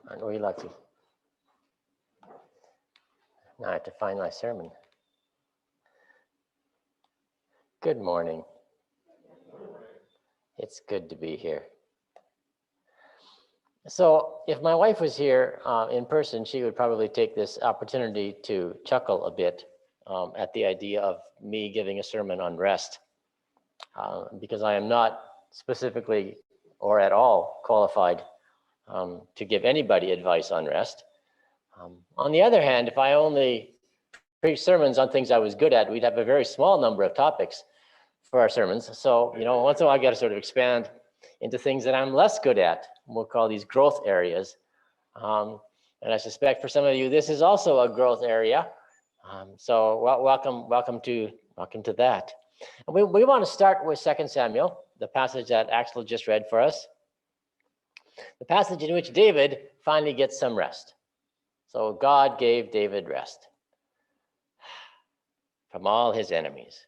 Aren't we lucky? Now I have to find my sermon. Good morning. It's good to be here. So if my wife was here in person, she would probably take this opportunity to chuckle a bit at the idea of me giving a sermon on rest, because I am not specifically or at all qualified to give anybody advice on rest. On the other hand, if I only preach sermons on things I was good at, we'd have a very small number of topics for our sermons. So, once in a while I got to sort of expand into things that I'm less good at. We'll call these growth areas. And I suspect for some of you, this is also a growth area. So welcome to that. And we want to start with 2 Samuel, the passage that Axel just read for us. The passage in which David finally gets some rest. So God gave David rest from all his enemies.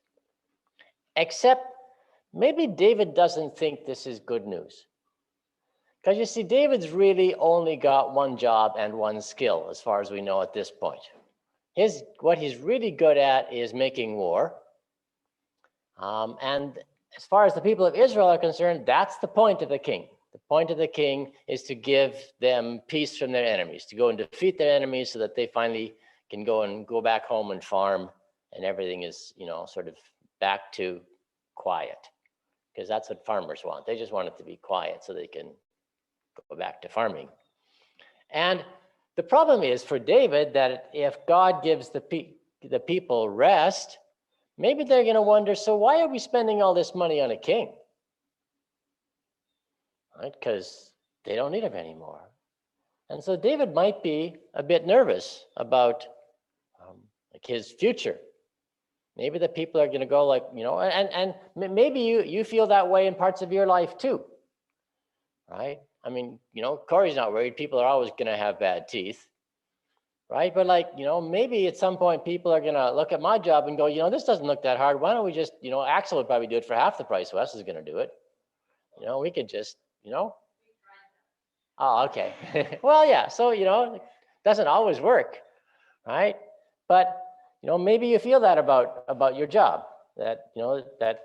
Except maybe David doesn't think this is good news. Because you see, David's really only got one job and one skill, as far as we know at this point. What he's really good at is making war. And as far as the people of Israel are concerned, that's the point of the king. The point of the king is to give them peace from their enemies, to go and defeat their enemies so that they finally can go back home and farm, and everything is, sort of back to quiet. Because that's what farmers want. They just want it to be quiet so they can go back to farming. And the problem is for David that if God gives the people rest, maybe they're going to wonder, so why are we spending all this money on a king? Right? Because they don't need him anymore. And so David might be a bit nervous about his future. Maybe the people are going to go and maybe you feel that way in parts of your life too, right? I mean, Corey's not worried. People are always going to have bad teeth, right? But maybe at some point people are going to look at my job and go, this doesn't look that hard. Why don't we just, Axel would probably do it for half the price Wes is going to do it. We could just, Oh, okay. Well, yeah. So, it doesn't always work, right? But, maybe you feel that about your job, that, that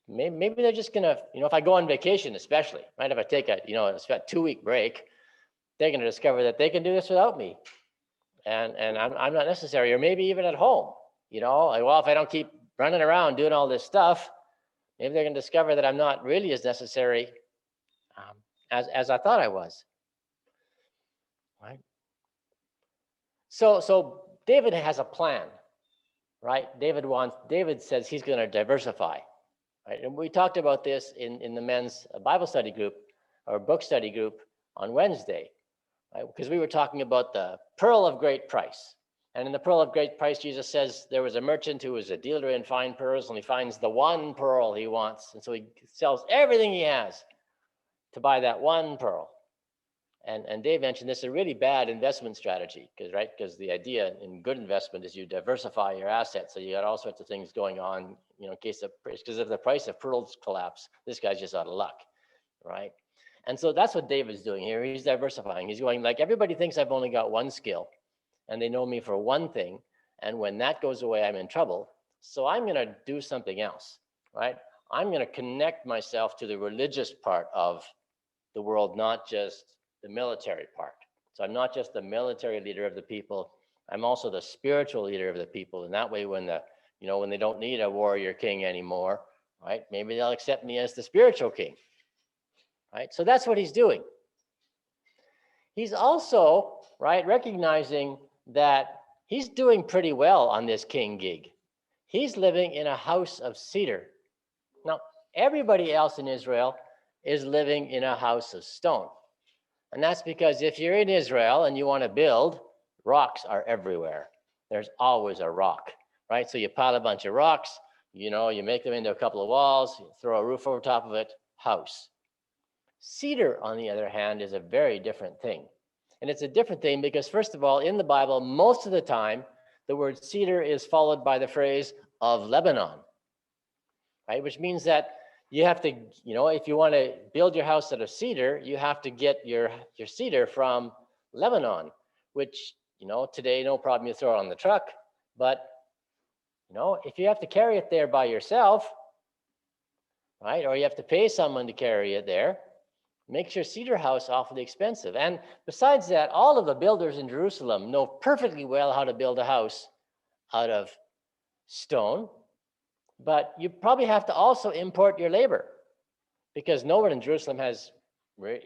maybe they're just gonna, if I go on vacation, especially, right? If I take a 2-week break, they're gonna discover that they can do this without me, and I'm not necessary. Or maybe even at home, if I don't keep running around doing all this stuff, maybe they're gonna discover that I'm not really as necessary as I thought I was, right? So David has a plan, right? David says he's going to diversify, right? And we talked about this in the men's Bible study group or book study group on Wednesday, right? Because we were talking about the pearl of great price. And in the pearl of great price, Jesus says there was a merchant who was a dealer in fine pearls, and he finds the one pearl he wants. And so he sells everything he has to buy that one pearl. And Dave mentioned this is a really bad investment strategy, because the idea in good investment is you diversify your assets. So you got all sorts of things going on, in case because if the price of pearls collapse, this guy's just out of luck, right? And so that's what David's doing here. He's diversifying. He's going everybody thinks I've only got one skill, and they know me for one thing. And when that goes away, I'm in trouble. So I'm going to do something else, right? I'm going to connect myself to the religious part of the world, not just the military part. So I'm not just the military leader of the people, I'm also the spiritual leader of the people. And that way, when they don't need a warrior king anymore, right? Maybe they'll accept me as the spiritual king, right? So that's what he's doing. He's also, right, recognizing that he's doing pretty well on this king gig. He's living in a house of cedar. Now, everybody else in Israel is living in a house of stone. And that's because if you're in Israel and you want to build, rocks are everywhere. There's always a rock, right? So you pile a bunch of rocks, you make them into a couple of walls, you throw a roof over top of it, house. Cedar, on the other hand, is a very different thing. And it's a different thing because, first of all, in the Bible, most of the time, the word cedar is followed by the phrase of Lebanon, right? Which means that you have to, if you want to build your house out of cedar, you have to get your cedar from Lebanon, which, today, no problem, you throw it on the truck. But, if you have to carry it there by yourself, right, or you have to pay someone to carry it there, makes your cedar house awfully expensive. And besides that, all of the builders in Jerusalem know perfectly well how to build a house out of stone, but you probably have to also import your labor, because no one in Jerusalem has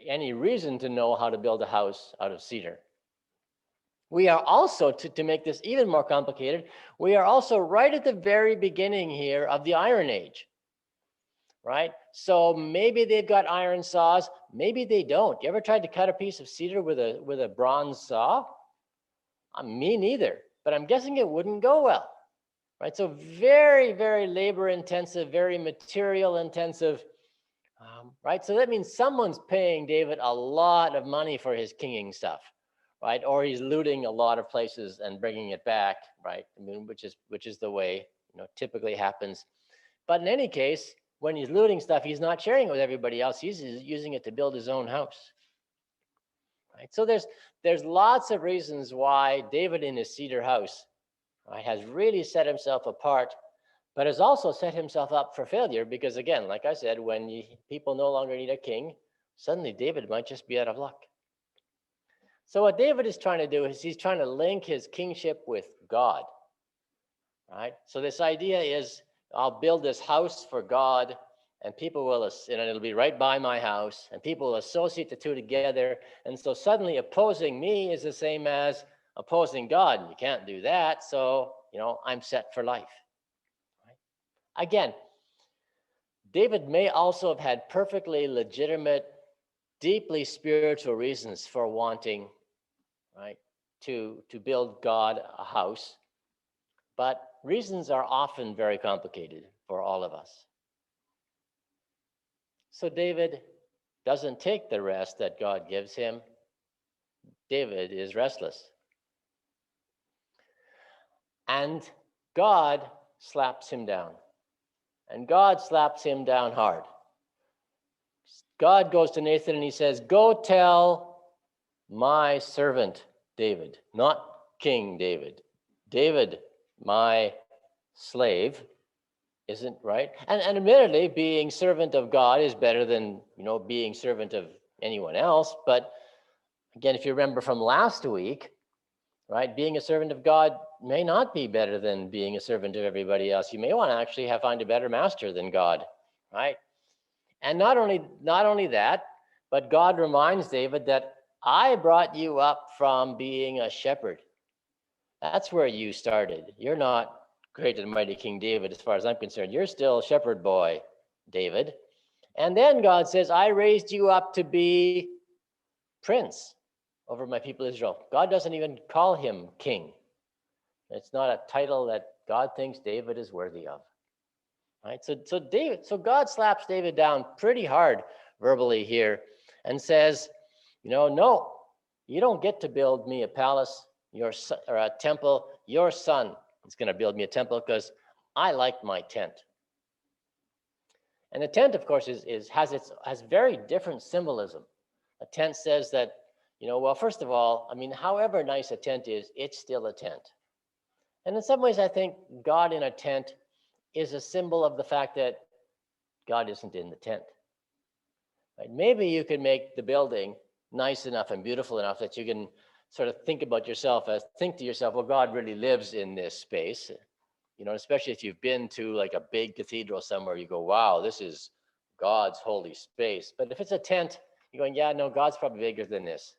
any reason to know how to build a house out of cedar. We are also, to make this even more complicated, we are also right at the very beginning here of the Iron Age, right? So maybe they've got iron saws, maybe they don't. You ever tried to cut a piece of cedar with a bronze saw? Me neither, but I'm guessing it wouldn't go well, right? So very, very labor intensive, very material intensive, right? So that means someone's paying David a lot of money for his kinging stuff, right? Or he's looting a lot of places and bringing it back, right? I mean, which is the way, typically happens. But in any case, when he's looting stuff, he's not sharing it with everybody else. He's using it to build his own house, right? So there's lots of reasons why David in his cedar house, right, has really set himself apart, but has also set himself up for failure, because again, like I said, when people no longer need a king, suddenly David might just be out of luck. So what David is trying to do is he's trying to link his kingship with God, right? So this idea is, I'll build this house for God, and people will, and it'll be right by my house, and people will associate the two together. And so suddenly opposing me is the same as opposing God. And you can't do that. So, I'm set for life. Right? Again, David may also have had perfectly legitimate, deeply spiritual reasons for wanting, right, to build God a house. But reasons are often very complicated for all of us. So David doesn't take the rest that God gives him. David is restless. And God slaps him down. And God slaps him down hard. God goes to Nathan and he says, "Go tell my servant David," not King David. David, my slave, isn't right. And admittedly, being servant of God is better than, being servant of anyone else. But again, if you remember from last week, right, being a servant of God may not be better than being a servant of everybody else. You may want to actually find a better master than God, right? And not only that, but God reminds David that I brought you up from being a shepherd. That's where you started. You're not great and mighty King David, as far as I'm concerned. You're still shepherd boy, David. And then God says, I raised you up to be prince over my people Israel. God doesn't even call him king. It's not a title that God thinks David is worthy of. Right? So God slaps David down pretty hard verbally here and says, no, you don't get to build me a palace or a temple. Your son is going to build me a temple because I like my tent. And the tent, of course, has very different symbolism. A tent says that, well, first of all, however nice a tent is, it's still a tent. And in some ways, I think God in a tent is a symbol of the fact that God isn't in the tent. Right? Maybe you can make the building nice enough and beautiful enough that you can sort of think to yourself, well, God really lives in this space. Especially if you've been to like a big cathedral somewhere, you go, wow, this is God's holy space. But if it's a tent, you're going, yeah, no, God's probably bigger than this.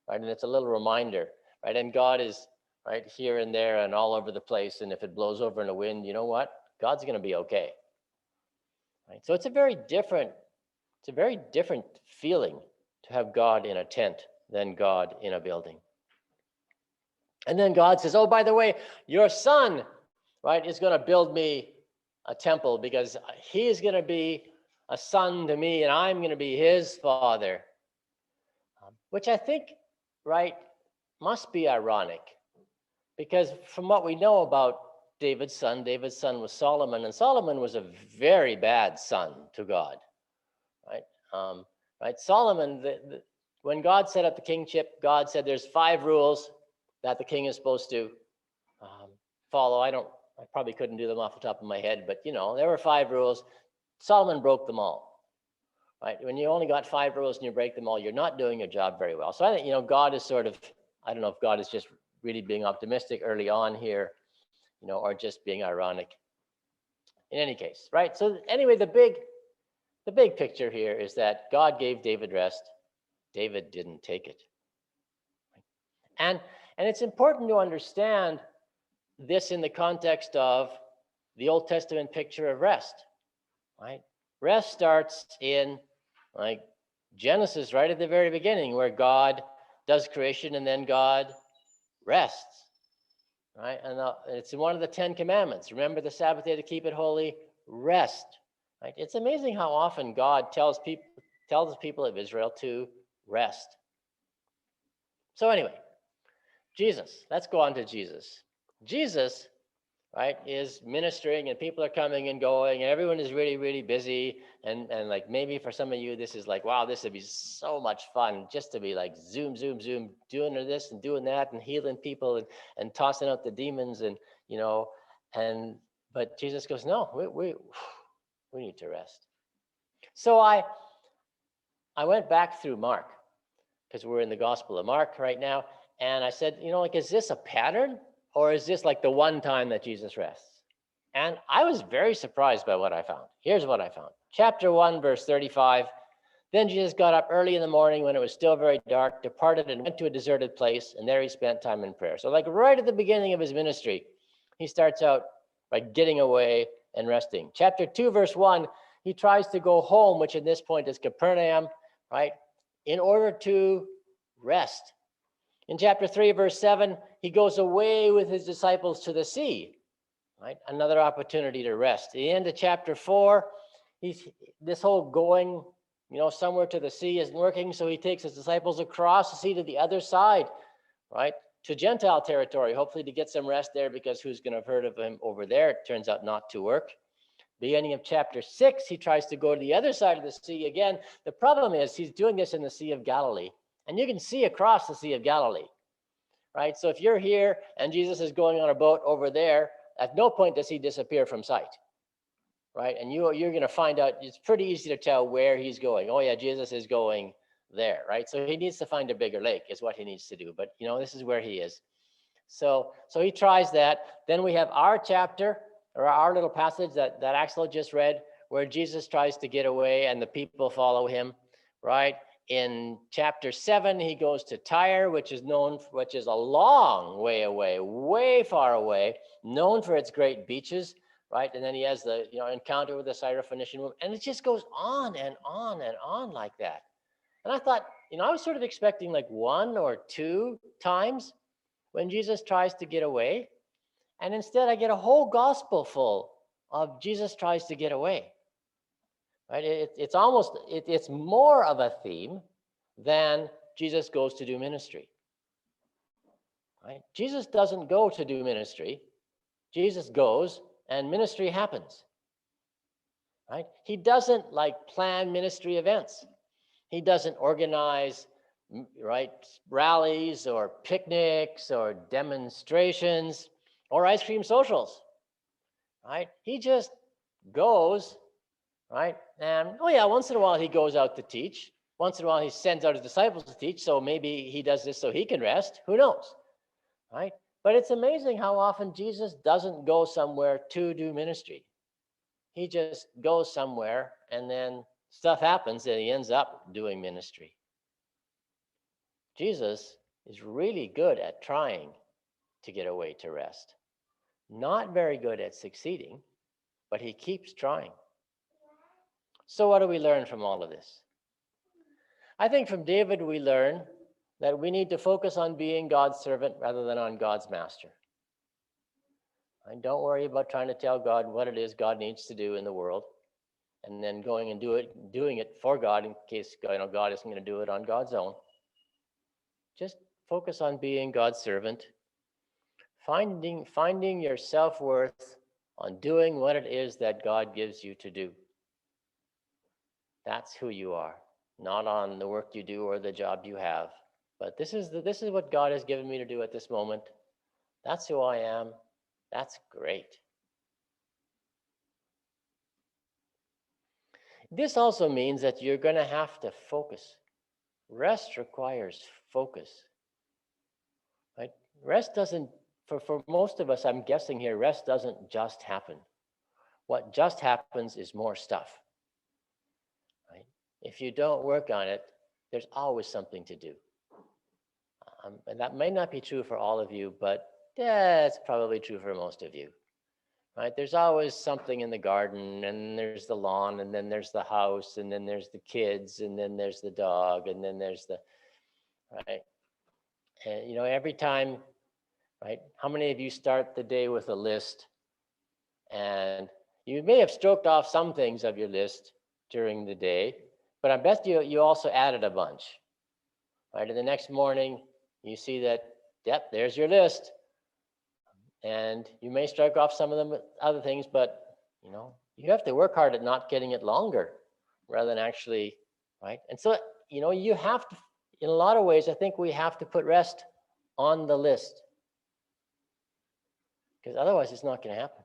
Right? And it's a little reminder, right? And God is right here and there and all over the place. And if it blows over in a wind, you know what? God's going to be okay. Right? So it's a very different feeling to have God in a tent than God in a building. And then God says, oh, by the way, your son, right, is going to build me a temple because he is going to be a son to me and I'm going to be his father, which I think, right, must be ironic, because from what we know about David's son was Solomon, and Solomon was a very bad son to God, right? Right? Solomon, When God set up the kingship, God said there's 5 rules that the king is supposed to follow. I probably couldn't do them off the top of my head, but there were 5 rules. Solomon broke them all, right? When you only got 5 rules and you break them all, you're not doing your job very well. So I think, God is sort of, I don't know if God is just really being optimistic early on here, or just being ironic. In any case, right? So anyway, the big picture here is that God gave David rest. David didn't take it. And it's important to understand this in the context of the Old Testament picture of rest, right? Rest starts in Genesis, right at the very beginning, where God does creation and then God rests, right? And it's one of the 10 commandments. Remember the Sabbath day to keep it holy, rest, right? It's amazing how often God tells the people of Israel to rest. So anyway, Jesus, let's go on to Jesus. Jesus, right, is ministering and people are coming and going and everyone is really, really busy. And maybe for some of you, this is wow, this would be so much fun just to be zoom, doing this and doing that and healing people and tossing out the demons but Jesus goes, no, we need to rest. So I went back through Mark because we're in the Gospel of Mark right now. And I said, is this a pattern or is this the one time that Jesus rests? And I was very surprised by what I found. Here's what I found. Chapter 1, verse 35. Then Jesus got up early in the morning when it was still very dark, departed and went to a deserted place, and there he spent time in prayer. So right at the beginning of his ministry, he starts out by getting away and resting. Chapter 2, verse 1, he tries to go home, which at this point is Capernaum, right, in order to rest. In chapter 3, verse 7, he goes away with his disciples to the sea, right? Another opportunity to rest. At the end of chapter 4, this whole going, somewhere to the sea isn't working, so he takes his disciples across the sea to the other side, right? To Gentile territory, hopefully to get some rest there, because who's going to have heard of him over there? It turns out not to work. Beginning of chapter 6, he tries to go to the other side of the sea again. The problem is he's doing this in the Sea of Galilee. And you can see across the Sea of Galilee, right? So if you're here and Jesus is going on a boat over there, at no point does he disappear from sight, right? And you're going to find out, it's pretty easy to tell where he's going. Oh yeah, Jesus is going there, right? So he needs to find a bigger lake is what he needs to do. But this is where he is. So he tries that. Then we have our chapter, or our little passage that Axel just read, where Jesus tries to get away and the people follow him, right? In chapter 7, he goes to Tyre, which is a long way away, way far away, known for its great beaches, right? And then he has the encounter with the Syrophoenician woman, and it just goes on and on and on like that. And I thought, I was sort of expecting 1 or 2 times when Jesus tries to get away, and instead I get a whole gospel full of Jesus tries to get away. Right? It's more of a theme than Jesus goes to do ministry. Right? Jesus doesn't go to do ministry. Jesus goes and ministry happens. Right? He doesn't plan ministry events. He doesn't organize rallies or picnics or demonstrations or ice cream socials. Right? He just goes. Right? And once in a while he goes out to teach. Once in a while he sends out his disciples to teach. So maybe he does this so he can rest. Who knows? Right? But it's amazing how often Jesus doesn't go somewhere to do ministry. He just goes somewhere and then stuff happens and he ends up doing ministry. Jesus is really good at trying to get away to rest. Not very good at succeeding, but he keeps trying. So what do we learn from all of this? I think from David we learn that we need to focus on being God's servant rather than on God's master. And don't worry about trying to tell God what it is God needs to do in the world and then going and doing it for God in case God isn't going to do it on God's own. Just focus on being God's servant, finding your self-worth on doing what it is that God gives you to do. That's who you are, not on the work you do or the job you have, but this is what God has given me to do at this moment. That's who I am. That's great. This also means that you're going to have to focus. Rest requires focus, right? Rest doesn't, for most of us, I'm guessing here, rest doesn't just happen. What just happens is more stuff, right? If you don't work on it, there's always something to do. And that may not be true for all of you, but yeah, it's probably true for most of you, right? There's always something in the garden, and there's the lawn, and then there's the house, and then there's the kids, and then there's the dog, and then there's the, right? And you know, every time, right? How many of you start the day with a list, and you may have stroked off some things of your list during the day, but I bet you also added a bunch, right? And the next morning, you see that, yep, there's your list. And you may strike off some of them other things, but you know, you have to work hard at not getting it longer rather than actually, right? And so, you know, you have to, in a lot of ways, I think we have to put rest on the list, because otherwise it's not going to happen.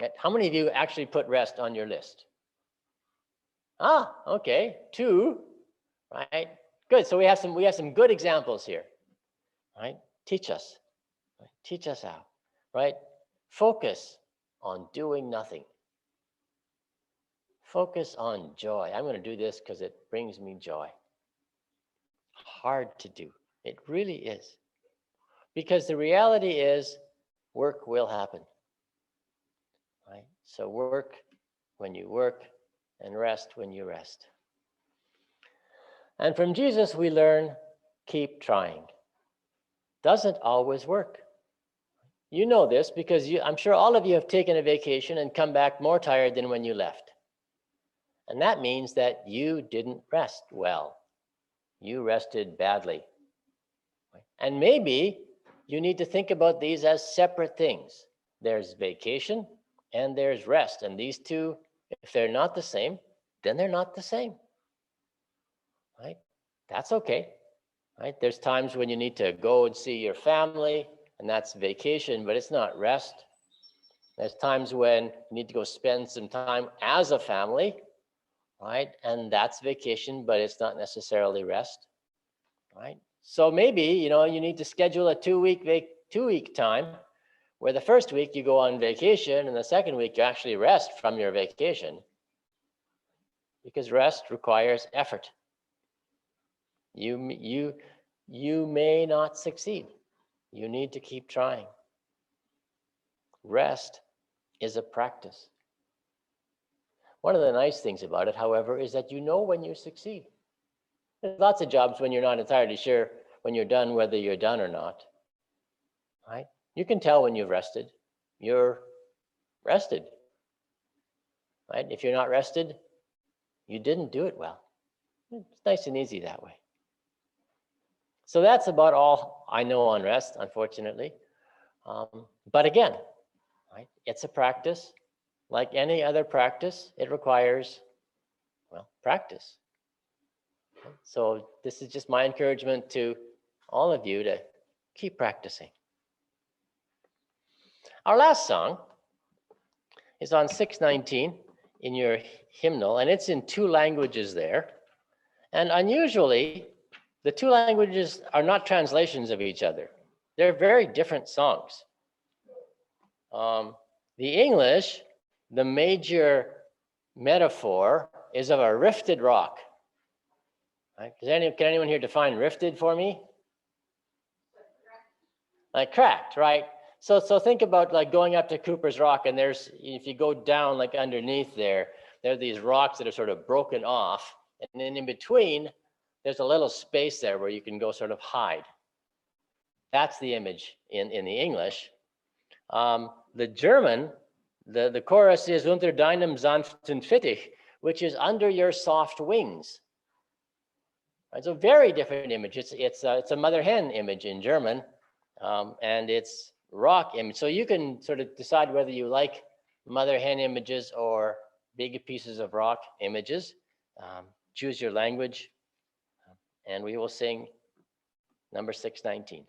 Right? How many of you actually put rest on your list? Ah, okay, 2, right? Good. So we have some good examples here, right? Teach us how, right? Focus on doing nothing. Focus on joy. I'm going to do this because it brings me joy. Hard to do. It really is. Because the reality is work will happen, right? So work when you work and rest when you rest. And from Jesus, we learn, keep trying. Doesn't always work. You know this because I'm sure all of you have taken a vacation and come back more tired than when you left. And that means that you didn't rest well. You rested badly. And maybe you need to think about these as separate things. There's vacation and there's rest. And these two, if they're not the same, then they're not the same. Right? That's okay. Right? There's times when you need to go and see your family, and that's vacation, but it's not rest. There's times when you need to go spend some time as a family, right? And that's vacation, but it's not necessarily rest, right? So maybe, you know, you need to schedule a 2-week time where the first week you go on vacation and the second week you actually rest from your vacation, because rest requires effort. You may not succeed. You need to keep trying. Rest is a practice. One of the nice things about it, however, is that you know when you succeed. There's lots of jobs when you're not entirely sure when you're done whether you're done or not, right? You can tell when you've rested. You're rested, right? If you're not rested, you didn't do it well. It's nice and easy that way. So that's about all I know on rest, unfortunately. But again, right, it's a practice. Like any other practice, it requires, well, practice. So this is just my encouragement to all of you to keep practicing. Our last song is on 619 in your hymnal, and it's in 2 languages there. And unusually, the 2 languages are not translations of each other. They're very different songs. The English, the major metaphor is of a rifted rock. Right? Can anyone here define rifted for me? Like cracked, right? So think about like going up to Cooper's Rock, and if you go down like underneath there are these rocks that are sort of broken off, and then in between, there's a little space there where you can go sort of hide. That's the image in the English. The German, the chorus is unter deinem sanften Fittich, which is under your soft wings. It's a very different image. It's a mother hen image in German, and it's rock image. So you can sort of decide whether you like mother hen images or big pieces of rock images. choose your language, and we will sing number 619.